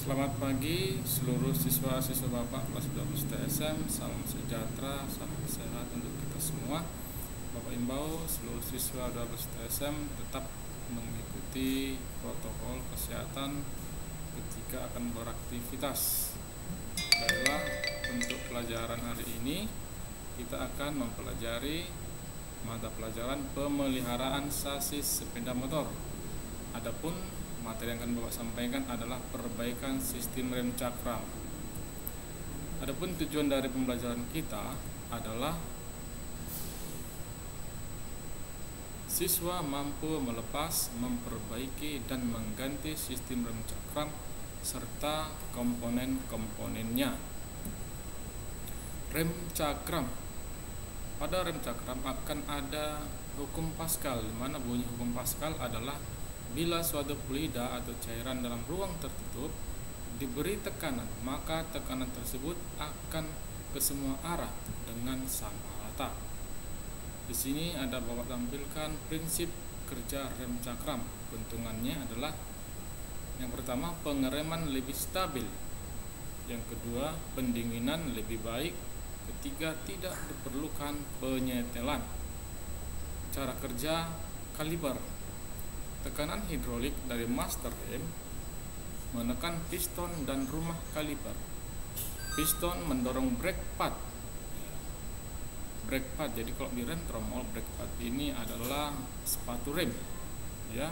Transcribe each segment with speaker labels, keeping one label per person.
Speaker 1: Selamat pagi seluruh siswa-siswa Bapak kelas 12 TSM. Salam sejahtera, salam sehat untuk kita semua. Bapak imbau seluruh siswa 12 TSM tetap mengikuti protokol kesehatan ketika akan beraktivitas. Baiklah, untuk pelajaran hari ini kita akan mempelajari mata pelajaran pemeliharaan sasis sepeda motor. Adapun materi yang akan Bapak sampaikan adalah perbaikan sistem rem cakram. Adapun tujuan dari pembelajaran kita adalah siswa mampu melepas, memperbaiki, dan mengganti sistem rem cakram serta komponen-komponennya. Rem cakram. Pada rem cakram akan ada hukum Pascal, di mana bunyi hukum Pascal adalah bila suatu fluida atau cairan dalam ruang tertutup diberi tekanan, maka tekanan tersebut akan ke semua arah dengan sama rata. Di sini ada Bapak tampilkan prinsip kerja rem cakram. Bentukannya adalah yang pertama, pengereman lebih stabil. Yang kedua, pendinginan lebih baik. Ketiga, tidak diperlukan penyetelan. Cara kerja kaliper. Tekanan hidrolik dari master rem menekan piston dan rumah kaliper. Piston mendorong brake pad. Brake pad, jadi kalau di rem tromol, brake pad ini adalah sepatu rem. Ya.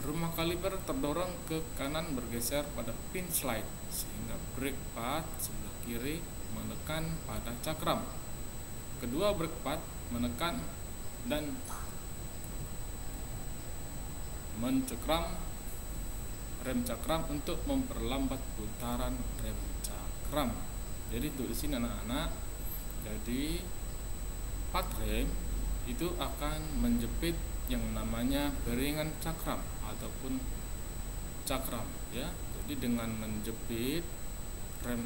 Speaker 1: Rumah kaliper terdorong ke kanan bergeser pada pin slide sehingga brake pad sebelah kiri menekan pada cakram. Kedua brake pad menekan dan mencekram rem cakram untuk memperlambat putaran rem cakram. Jadi untuk di sini anak-anak, jadi pad rem itu akan menjepit yang namanya bearingan cakram ataupun cakram, ya. Jadi dengan menjepit rem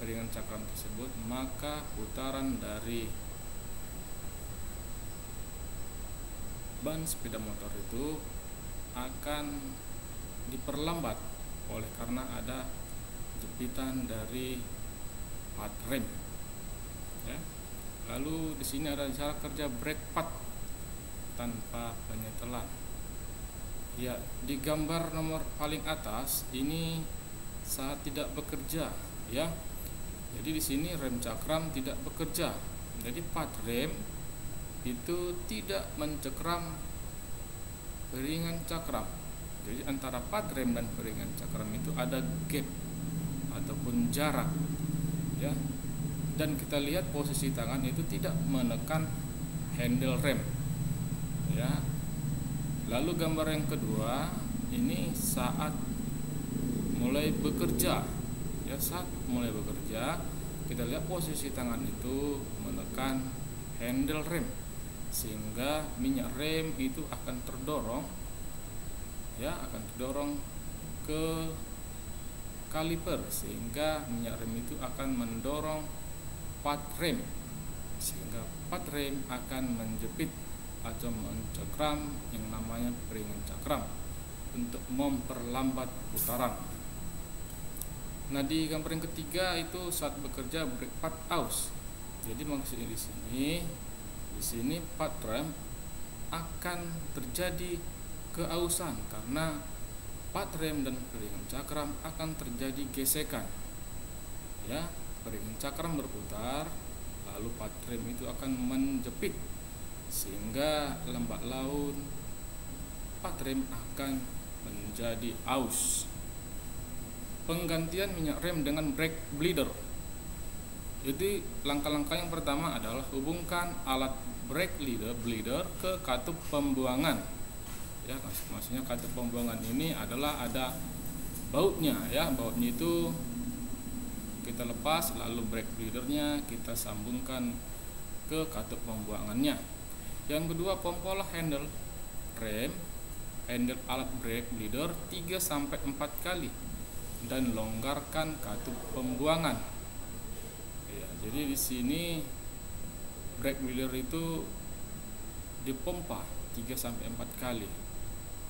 Speaker 1: bearingan cakram tersebut, maka putaran dari ban sepeda motor itu akan diperlambat oleh karena ada jepitan dari pad rem. Ya. Lalu di sini ada cara kerja brake pad tanpa penyetelan. Ya, di gambar nomor paling atas ini saat tidak bekerja, ya. Jadi di sini rem cakram tidak bekerja. Jadi pad rem itu tidak mencekram bearingan cakram. Jadi antara pad rem dan bearingan cakram itu ada gap ataupun jarak, ya. Dan kita lihat posisi tangan itu tidak menekan handle rem, ya. Lalu gambar yang kedua ini saat mulai bekerja, ya. Saat mulai bekerja kita lihat posisi tangan itu menekan handle rem sehingga minyak rem itu akan terdorong, ya, akan terdorong ke kaliper sehingga minyak rem itu akan mendorong pad rem sehingga pad rem akan menjepit atau mencekram yang namanya bearingan cakram untuk memperlambat putaran. Nah, di gambar yang ketiga itu saat bekerja brake pad aus. Jadi maksudnya di sini pad rem akan terjadi keausan karena pad rem dan bearingan cakram akan terjadi gesekan. Ya, bearingan cakram berputar, lalu pad rem itu akan menjepit sehingga lambat laun pad rem akan menjadi aus. Penggantian minyak rem dengan brake bleeder. Jadi langkah-langkah yang pertama adalah hubungkan alat brake bleeder ke katup pembuangan. Ya, maksudnya katup pembuangan ini adalah ada bautnya, ya. Bautnya itu kita lepas, lalu brake bleedernya kita sambungkan ke katup pembuangannya. Yang kedua, pompolah handle rem, handle alat brake bleeder 3-4 kali dan longgarkan katup pembuangan. Ya, jadi di sini brake bleeder itu dipompa 3-4 kali,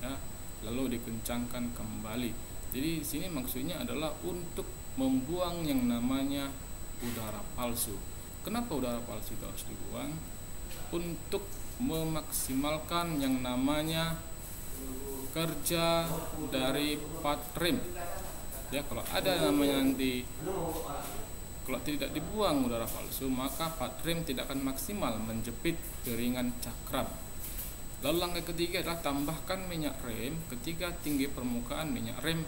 Speaker 1: ya, lalu dikencangkan kembali Jadi sini maksudnya adalah untuk membuang yang namanya udara palsu. Kenapa udara palsu itu harus dibuang? Untuk memaksimalkan yang namanya kerja dari part rem. Ya, kalau ada namanya nanti, kalau tidak dibuang udara palsu, maka part rem tidak akan maksimal menjepit piringan cakram. Lalu langkah ketiga adalah tambahkan minyak rem ketika tinggi permukaan minyak rem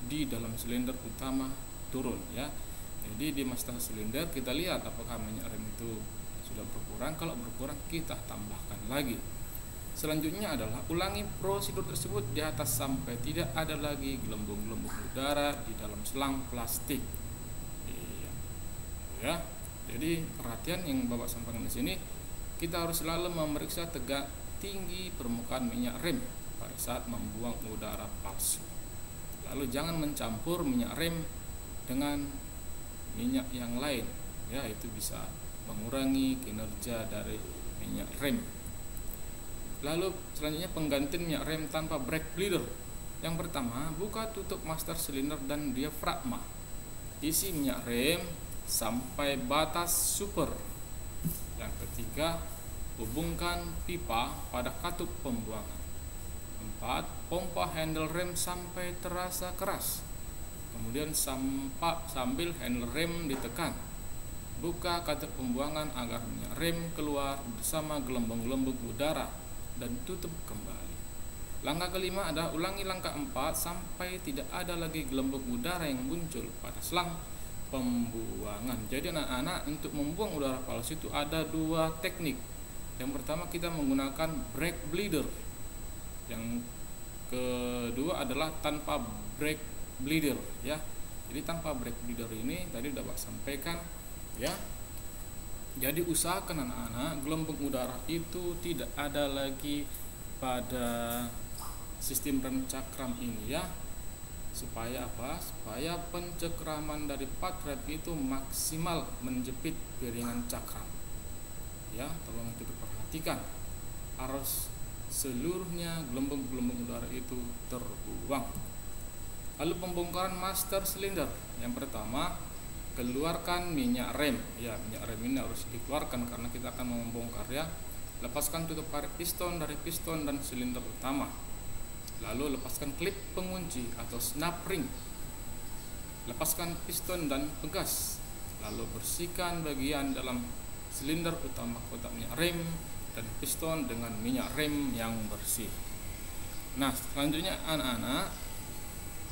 Speaker 1: di dalam silinder utama turun, ya. Jadi di master silinder kita lihat apakah minyak rem itu sudah berkurang. Kalau berkurang kita tambahkan lagi. Selanjutnya adalah ulangi prosedur tersebut di atas sampai tidak ada lagi gelembung-gelembung udara di dalam selang plastik. Iya. Ya. Jadi perhatian yang Bapak sampaikan di sini, kita harus selalu memeriksa tegak tinggi permukaan minyak rem pada saat membuang udara palsu. Lalu jangan mencampur minyak rem dengan minyak yang lain, ya, itu bisa mengurangi kinerja dari minyak rem. Lalu selanjutnya penggantian minyak rem tanpa brake bleeder. Yang pertama, buka tutup master silinder dan diafragma. Isi minyak rem sampai batas super. Yang ketiga, hubungkan pipa pada katup pembuangan. 4. Pompa handle rem sampai terasa keras. Kemudian sambil handle rem ditekan, buka katup pembuangan agar minyak rem keluar bersama gelembung-gelembung udara dan tutup kembali. Langkah kelima adalah ulangi langkah 4 sampai tidak ada lagi gelembung udara yang muncul pada selang pembuangan. Jadi anak-anak, untuk membuang udara palsu itu ada 2 teknik. Yang pertama kita menggunakan brake bleeder. Yang kedua adalah tanpa brake bleeder, ya. Jadi tanpa brake bleeder ini tadi sudah Pak sampaikan, ya. Jadi usahakan anak-anak gelembung udara itu tidak ada lagi pada sistem rem cakram ini, ya. Supaya apa? Supaya pencekraman dari part rem itu maksimal menjepit piringan cakram. Ya, tolong itu diperhatikan. Harus seluruhnya gelembung-gelembung udara itu terbuang. Lalu pembongkaran master silinder. Yang pertama, keluarkan minyak rem. Ya, minyak rem ini harus dikeluarkan karena kita akan membongkar, ya. Lepaskan tutup karet piston dari piston dan silinder utama. Lalu lepaskan klip pengunci atau snap ring. Lepaskan piston dan pegas. Lalu bersihkan bagian dalam silinder utama kotak minyak rem dan piston dengan minyak rem yang bersih. Nah, selanjutnya anak-anak,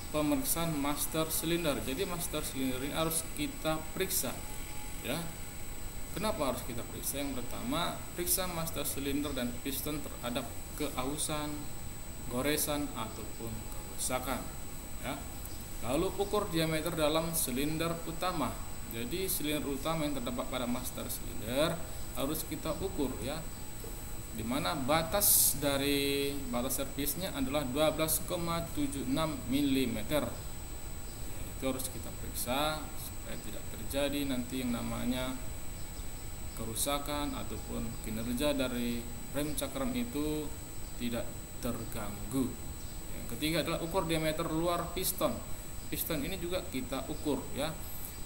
Speaker 1: pemeriksaan master silinder. Jadi master silinder ini harus kita periksa, ya. Kenapa harus kita periksa? Yang pertama, periksa master silinder dan piston terhadap keausan, goresan ataupun kerusakan, ya. Lalu ukur diameter dalam silinder utama. Jadi silinder utama yang terdapat pada master silinder harus kita ukur, ya. Dimana batas dari batas servisnya adalah 12,76 mm. Itu harus kita periksa supaya tidak terjadi nanti yang namanya kerusakan ataupun kinerja dari rem cakram itu tidak terganggu. Yang ketiga adalah ukur diameter luar piston. Piston ini juga kita ukur, ya.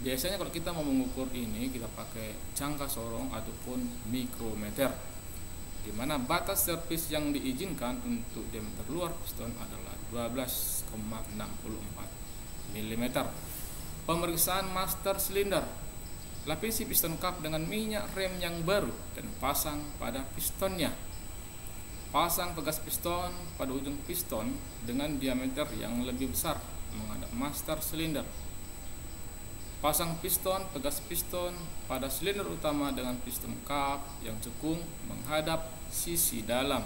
Speaker 1: Biasanya kalau kita mau mengukur ini kita pakai jangka sorong ataupun mikrometer, di mana batas servis yang diizinkan untuk diameter luar piston adalah 12,64 mm. Pemeriksaan master silinder. Lapisi piston cup dengan minyak rem yang baru dan pasang pada pistonnya. Pasang pegas piston pada ujung piston dengan diameter yang lebih besar menghadap master silinder. Pasang piston pegas piston pada silinder utama dengan piston cup yang cekung menghadap sisi dalam.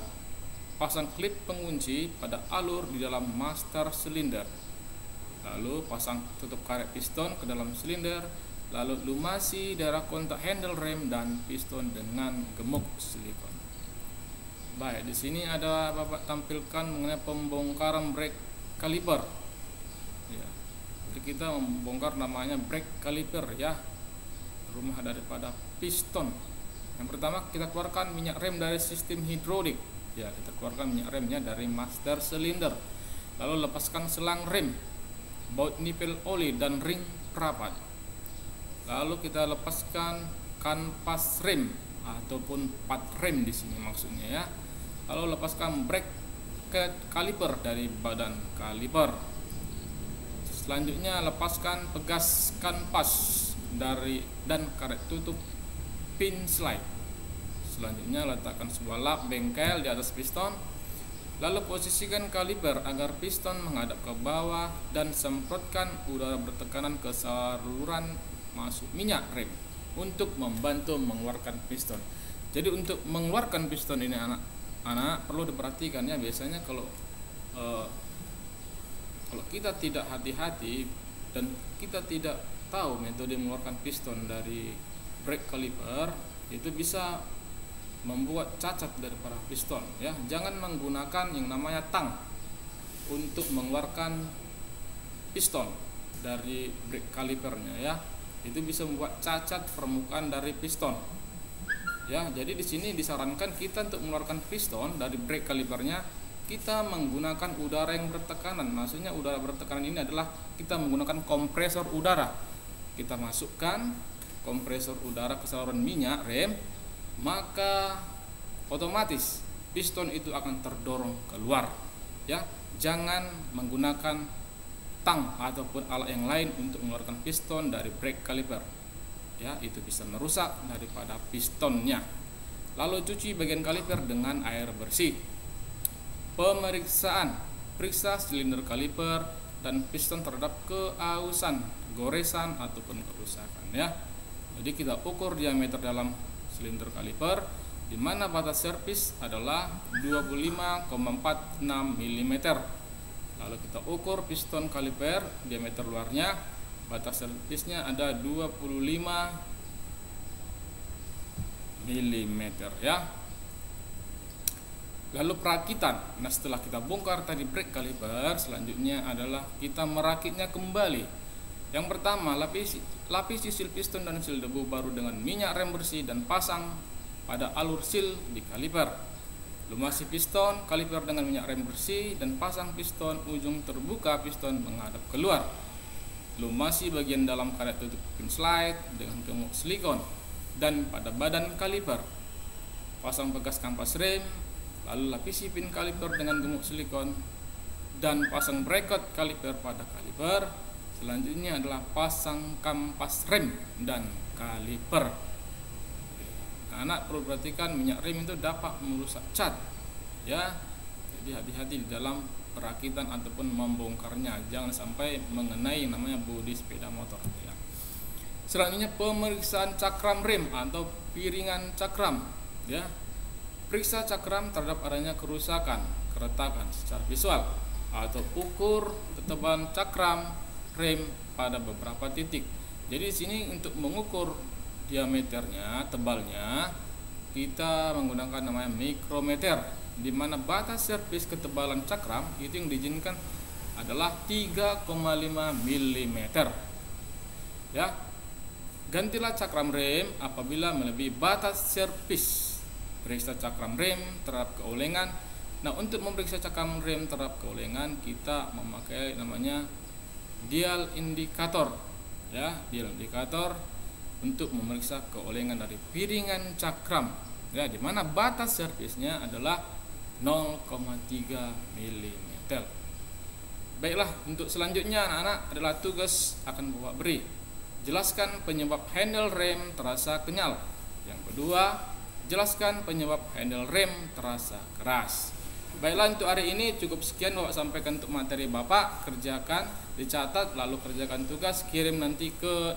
Speaker 1: Pasang klip pengunci pada alur di dalam master silinder. Lalu pasang tutup karet piston ke dalam silinder. Lalu lumasi daerah kontak handle rem dan piston dengan gemuk silikon. Baik, di sini ada Bapak tampilkan mengenai pembongkaran brake caliper. Ya, jadi kita membongkar namanya brake caliper, ya, rumah daripada piston. Yang pertama kita keluarkan minyak rem dari sistem hidrolik. Ya, kita keluarkan minyak remnya dari master silinder. Lalu lepaskan selang rem. baut nipel oli dan ring rapat. Lalu kita lepaskan kanvas rem ataupun pad rem di sini maksudnya ya. Lalu lepaskan brake kaliper dari badan kaliper. Selanjutnya lepaskan pegas kanvas dan karet tutup pin slide. Selanjutnya letakkan sebuah lap bengkel di atas piston. Lalu posisikan kaliper agar piston menghadap ke bawah dan semprotkan udara bertekanan ke saluran masuk minyak rem untuk membantu mengeluarkan piston. Jadi untuk mengeluarkan piston ini anak-anak perlu diperhatikan ya. Biasanya kalau kita tidak hati-hati dan kita tidak tahu metode mengeluarkan piston dari brake caliper, itu bisa membuat cacat daripada piston ya. Jangan menggunakan yang namanya tang untuk mengeluarkan piston dari brake calipernya ya. Itu bisa membuat cacat permukaan dari piston ya. Jadi di sini disarankan kita untuk mengeluarkan piston dari brake calipernya, kita menggunakan udara yang bertekanan. Maksudnya udara bertekanan ini adalah kita menggunakan kompresor udara. Kita masukkan kompresor udara ke saluran minyak rem, maka otomatis piston itu akan terdorong keluar ya. Jangan menggunakan tang ataupun alat yang lain untuk mengeluarkan piston dari brake caliper ya, itu bisa merusak daripada pistonnya. Lalu cuci bagian kaliper dengan air bersih. Pemeriksaan: periksa silinder kaliper dan piston terhadap keausan, goresan ataupun kerusakan ya. Jadi kita ukur diameter dalam silinder kaliper, di mana batas servis adalah 25,46 mm. Lalu kita ukur piston kaliper, diameter luarnya, batas servisnya ada 25 mm ya. Lalu perakitan. Nah, setelah kita bongkar tadi brake caliper, selanjutnya adalah kita merakitnya kembali. Yang pertama, lapisi sil piston dan sil debu baru dengan minyak rem bersih dan pasang pada alur sil di kaliper. Lumasi piston kaliper dengan minyak rem bersih dan pasang piston ujung terbuka piston menghadap keluar. Lumasi bagian dalam karet tutup pin slide dengan gemuk silikon dan pada badan kaliper. Pasang pegas kampas rem, lalu lapisi pin kaliper dengan gemuk silikon dan pasang bracket kaliper pada kaliper. Selanjutnya adalah pasang kampas rem dan kaliper. Anak perlu perhatikan, minyak rem itu dapat merusak cat ya. Jadi hati-hati di dalam perakitan ataupun membongkarnya, jangan sampai mengenai namanya bodi sepeda motor ya. Selanjutnya pemeriksaan cakram rem atau piringan cakram ya. Periksa cakram terhadap adanya kerusakan, keretakan secara visual, atau ukur ketebalan cakram rem pada beberapa titik. Jadi di sini untuk mengukur diameternya, tebalnya, kita menggunakan namanya mikrometer, di mana batas servis ketebalan cakram itu yang diizinkan adalah 3,5 mm. Ya. Gantilah cakram rem apabila melebihi batas servis. Periksa cakram rem terhadap keolengan. Nah, untuk memeriksa cakram rem terhadap keolengan, kita memakai namanya dial indikator ya, dial indikator untuk memeriksa keolengan dari piringan cakram ya, di mana batas servisnya adalah 0,3 mm. Baiklah, untuk selanjutnya anak-anak adalah tugas akan Bapak beri. Jelaskan penyebab handle rem terasa kenyal. Yang kedua, jelaskan penyebab handle rem terasa keras. Baiklah, untuk hari ini cukup sekian Bapak sampaikan untuk materi Bapak. Kerjakan, dicatat, lalu kerjakan tugas, kirim nanti ke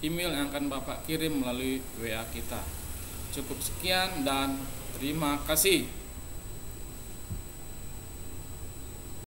Speaker 1: email yang akan Bapak kirim melalui WA kita. Cukup sekian dan terima kasih.